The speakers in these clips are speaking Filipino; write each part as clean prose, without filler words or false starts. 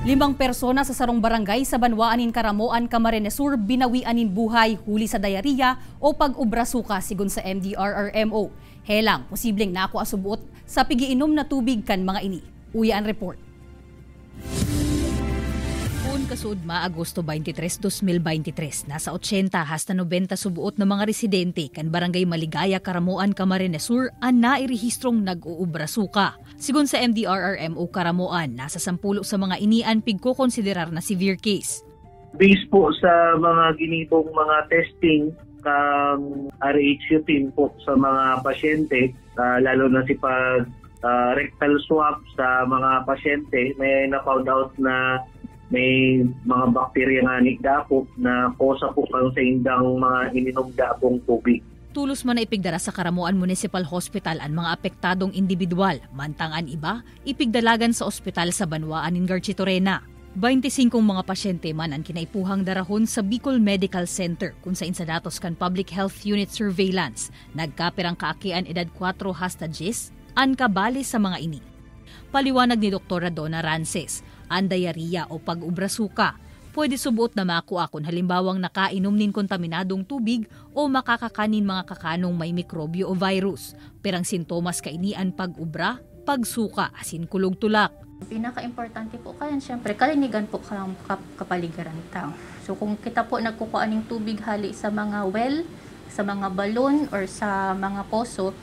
5 persona sa sarong barangay sa Banwaanin, Caramoan, Camarines Sur binawianin buhay huli sa dayariya o pag-ubrasuka sigon sa MDRRMO. Helang, posibleng nako asubuot sa pigiinom na tubig kan mga ini. Uya ang report. Kasud Agosto 23, 2023, nasa 80 hasta 90 subuot ng mga residente kan Barangay Maligaya, Caramoan, Camarines Sur ang nairehistrong nag-uubrasuka. Sigon sa MDRRMO Caramoan, nasa 10 sa mga inian pigko-konsiderar na severe case. Based po sa mga ginibong mga testing kang RHU team po sa mga pasyente, lalo na si rectal swab sa mga pasyente, may na-found out na may mga bakterya nga ni dapok na kosa po kang sa indang mga ininom dapong tubig. Tulos man na ipigdara sa Caramoan Municipal Hospital ang mga apektadong individual, mantangan iba, ipigdalagan sa ospital sa Banwaanin, Garchitorena. 25 mga pasyente man ang kinaipuhang darahon sa Bicol Medical Center kung sa insadatos kan Public Health Unit Surveillance. Nagkapirang kaakian edad 4 hasta 10, ang kabali sa mga ini. Paliwanag ni Dr. Donna Rances, ang dayariya o pag-ubrasuka pwede subuot na makuha kung halimbawang nakainom nin kontaminadong tubig o makakakanin mga kakanong may mikrobyo o virus. Perang sintomas kainian pag-ubra, pagsuka, asin kulog-tulak. Pinaka-importante po kaya siyempre kalinigan po ng kapaligiran tao. So kung kita po nagkukuha ng tubig hali sa mga well, sa mga balon or sa mga poso,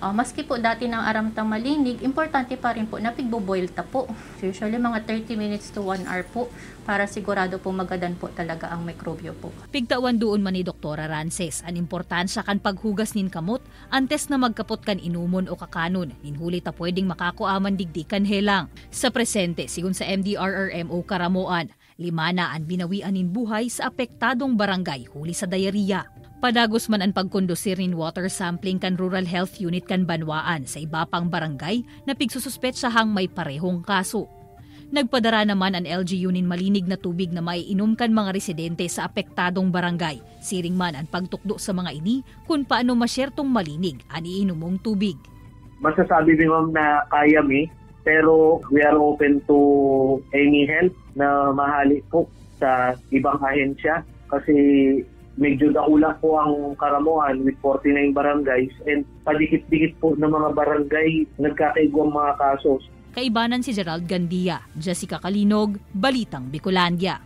maski po dati ng aramtang malinig, importante pa rin po na pigboboil ta po. So usually mga 30 minutes to 1 hour po para sigurado po magadan po talaga ang mikrobyo po. Pigtawan doon man ni Dr. Rances ang importansya kan paghugas nin kamot antes na magkapot kan inumon o kakanon. Ninhuli ta pwedeng makakuaman digdikan helang. Sa presente, sigun sa MDRRMO Caramoan, 5 na ang binawianin buhay sa apektadong barangay huli sa dayariya. Padagos man ang pagkondusir nin water sampling kan Rural Health Unit kan Banwaan sa iba pang barangay na pigsususpetsahang may parehong kaso. Nagpadara naman ang LGU nin malinig na tubig na maiinom kan mga residente sa apektadong barangay. Siring man ang pagtukdo sa mga ini kung paano masyertong malinig ang iinumong tubig. Masasabi din ma'am na kaya pero we are open to any help na mahali po sa ibang ahensya kasi medyo daula po ang Caramoan with 49 barangays and padikit-dikit po ng mga barangay nagkakaigwang mga kasos. Kaibanan si Gerald Gandia, Jessica Kalinog, Balitang Bicolandia.